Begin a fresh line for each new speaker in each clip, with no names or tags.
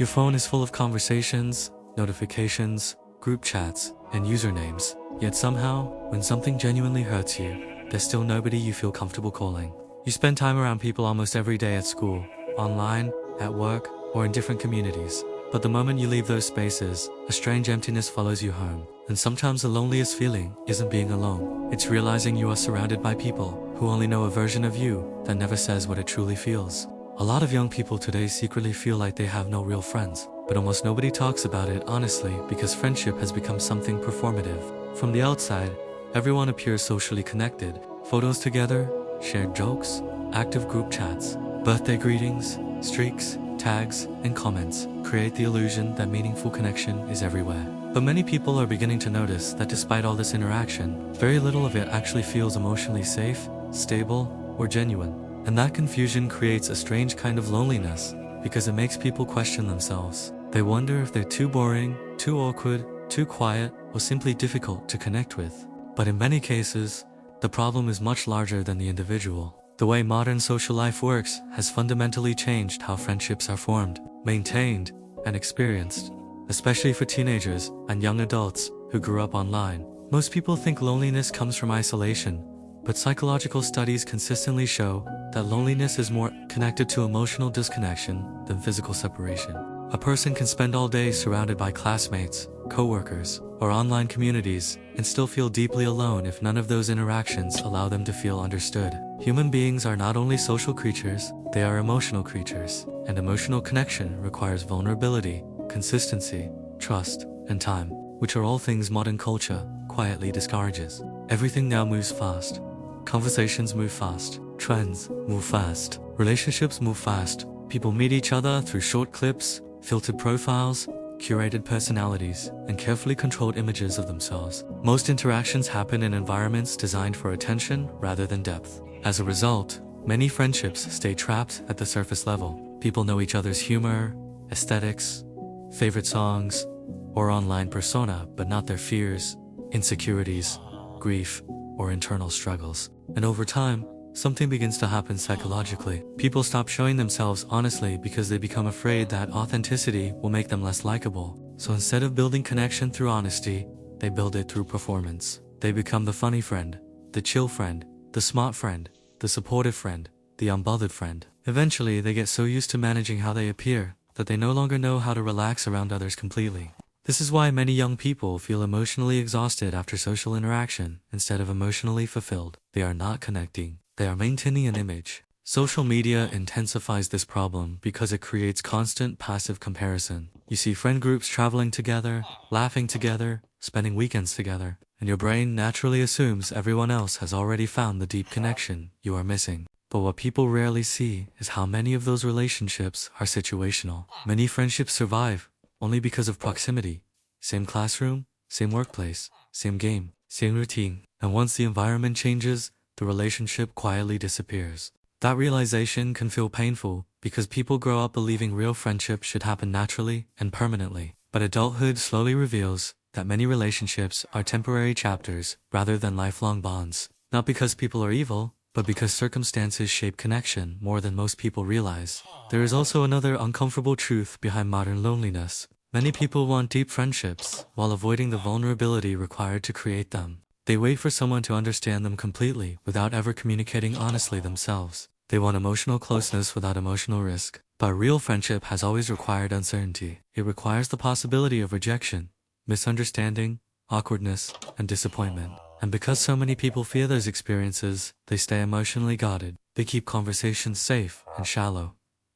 Your phone is full of conversations, notifications, group chats, and usernames. Yet somehow, when something genuinely hurts you, there's still nobody you feel comfortable calling. You spend time around people almost every day at school, online, at work, or in different communities. But the moment you leave those spaces, a strange emptiness follows you home. And sometimes the loneliest feeling isn't being alone. It's realizing you are surrounded by people who only know a version of you that never says what it truly feels. A lot of young people today secretly feel like they have no real friends, but almost nobody talks about it honestly because friendship has become something performative. From the outside, everyone appears socially connected. Photos together, shared jokes, active group chats, birthday greetings, streaks, tags, and comments create the illusion that meaningful connection is everywhere. But many people are beginning to notice that despite all this interaction, very little of it actually feels emotionally safe, stable, or genuine. And that confusion creates a strange kind of loneliness because it makes people question themselves. They wonder if they're too boring, too awkward, too quiet, or simply difficult to connect with. But in many cases, the problem is much larger than the individual. The way modern social life works has fundamentally changed how friendships are formed, maintained, and experienced, especially for teenagers and young adults who grew up online. Most people think loneliness comes from isolation, but psychological studies consistently show that loneliness is more connected to emotional disconnection than physical separation. A person can spend all day surrounded by classmates, coworkers, or online communities and still feel deeply alone if none of those interactions allow them to feel understood. Human beings are not only social creatures, they are emotional creatures, and emotional connection requires vulnerability, consistency, trust, and time, which are all things modern culture quietly discourages. Everything now moves fast. Conversations move fast. Trends move fast. Relationships move fast. People meet each other through short clips, filtered profiles, curated personalities, and carefully controlled images of themselves. Most interactions happen in environments designed for attention rather than depth. As a result, many friendships stay trapped at the surface level. People know each other's humor, aesthetics, favorite songs, or online persona, but not their fears, insecurities, grief, or internal struggles. And over time, something begins to happen psychologically. People stop showing themselves honestly because they become afraid that authenticity will make them less likable. So instead of building connection through honesty, they build it through performance. They become the funny friend, the chill friend, the smart friend, the supportive friend, the unbothered friend. Eventually, they get so used to managing how they appear that they no longer know how to relax around others completely. This is why many young people feel emotionally exhausted after social interaction instead of emotionally fulfilled. They are not connecting. They are maintaining an image. Social media intensifies this problem because it creates constant passive comparison. You see friend groups traveling together, laughing together, spending weekends together, and your brain naturally assumes everyone else has already found the deep connection you are missing. But what people rarely see is how many of those relationships are situational. Many friendships survive only because of proximity. Same classroom, same workplace, same game, same routine. And once the environment changes, the relationship quietly disappears. That realization can feel painful because people grow up believing real friendship should happen naturally and permanently. But adulthood slowly reveals that many relationships are temporary chapters rather than lifelong bonds. Not because people are evil, but because circumstances shape connection more than most people realize. There is also another uncomfortable truth behind modern loneliness. Many people want deep friendships while avoiding the vulnerability required to create them. They wait for someone to understand them completely without ever communicating honestly themselves. They want emotional closeness without emotional risk. But real friendship has always required uncertainty. It requires the possibility of rejection, misunderstanding, awkwardness, and disappointment. And because so many people fear those experiences, they stay emotionally guarded. They keep conversations safe and shallow.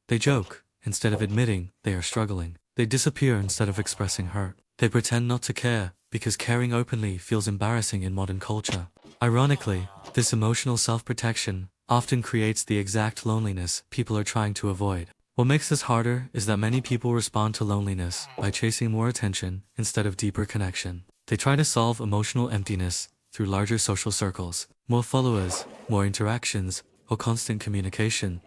They joke instead of admitting they are struggling. They disappear instead of expressing hurt. They pretend not to care because caring openly feels embarrassing in modern culture. Ironically, this emotional self-protection often creates the exact loneliness people are trying to avoid. What makes this harder is that many people respond to loneliness by chasing more attention instead of deeper connection. They try to solve emotional emptiness through larger social circles, more followers, more interactions, or constant communication.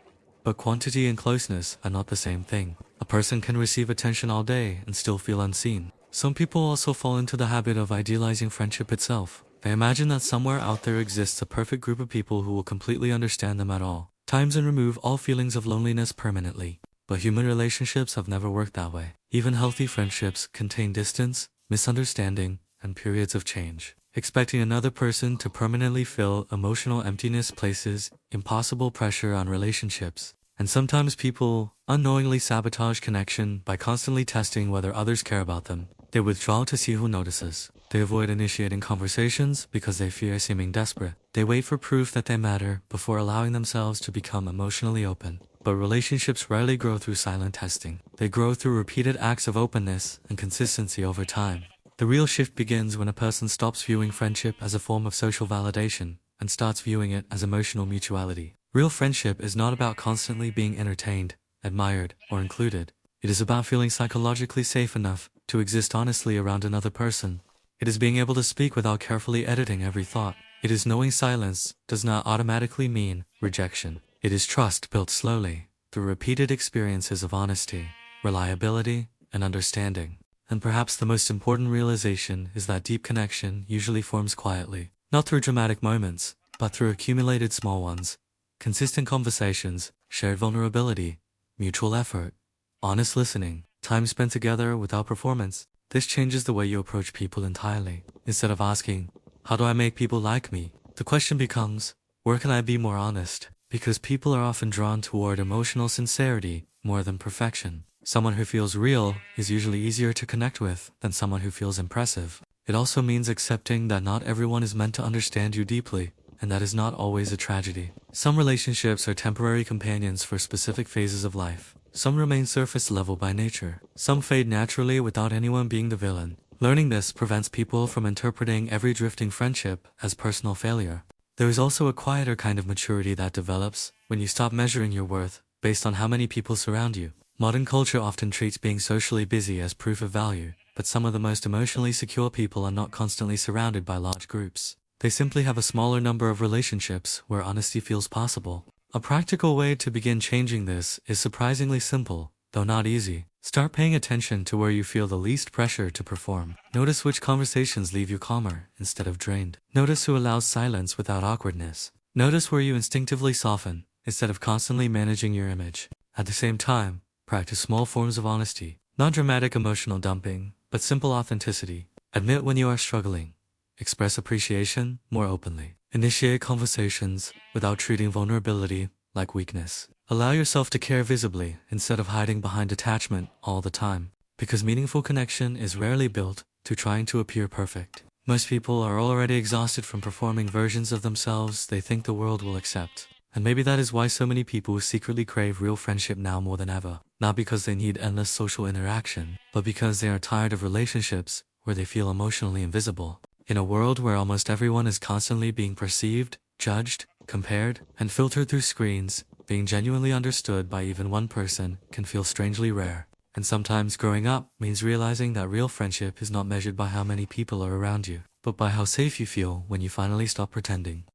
But quantity and closeness are not the same thing. A person can receive attention all day and still feel unseen. Some people also fall into the habit of idealizing friendship itself. They imagine that somewhere out there exists a perfect group of people who will completely understand them at all times and remove all feelings of loneliness permanently. But human relationships have never worked that way. Even healthy friendships contain distance, misunderstanding, and periods of change. Expecting another person to permanently fill emotional emptiness places impossible pressure on relationships. And sometimes people unknowingly sabotage connection by constantly testing whether others care about them. They withdraw to see who notices. They avoid initiating conversations because they fear seeming desperate. They wait for proof that they matter before allowing themselves to become emotionally open. But relationships rarely grow through silent testing. They grow through repeated acts of openness and consistency over time. The real shift begins when a person stops viewing friendship as a form of social validation and starts viewing it as emotional mutuality. Real friendship is not about constantly being entertained, admired, or included. It is about feeling psychologically safe enough to exist honestly around another person. It is being able to speak without carefully editing every thought. It is knowing silence does not automatically mean rejection. It is trust built slowly through repeated experiences of honesty, reliability, and understanding. And perhaps the most important realization is that deep connection usually forms quietly, not through dramatic moments, but through accumulated small ones. Consistent conversations, shared vulnerability, mutual effort, honest listening, time spent together without performance. This changes the way you approach people entirely. Instead of asking, how do I make people like me? The question becomes, where can I be more honest? Because people are often drawn toward emotional sincerity more than perfection. Someone who feels real is usually easier to connect with than someone who feels impressive. It also means accepting that not everyone is meant to understand you deeply, and that is not always a tragedy. Some relationships are temporary companions for specific phases of life. Some remain surface level by nature. Some fade naturally without anyone being the villain. Learning this prevents people from interpreting every drifting friendship as personal failure. There is also a quieter kind of maturity that develops when you stop measuring your worth based on how many people surround you. Modern culture often treats being socially busy as proof of value, but some of the most emotionally secure people are not constantly surrounded by large groups. They simply have a smaller number of relationships where honesty feels possible. A practical way to begin changing this is surprisingly simple, though not easy. Start paying attention to where you feel the least pressure to perform. Notice which conversations leave you calmer instead of drained. Notice who allows silence without awkwardness. Notice where you instinctively soften instead of constantly managing your image. At the same time, practice small forms of honesty. Not dramatic emotional dumping, but simple authenticity. Admit when you are struggling. Express appreciation more openly. Initiate conversations without treating vulnerability like weakness. Allow yourself to care visibly instead of hiding behind attachment all the time. Because meaningful connection is rarely built through trying to appear perfect. Most people are already exhausted from performing versions of themselves they think the world will accept. And maybe that is why so many people secretly crave real friendship now more than ever. Not because they need endless social interaction, but because they are tired of relationships where they feel emotionally invisible. In a world where almost everyone is constantly being perceived, judged, compared, and filtered through screens, being genuinely understood by even one person can feel strangely rare. And sometimes growing up means realizing that real friendship is not measured by how many people are around you, but by how safe you feel when you finally stop pretending.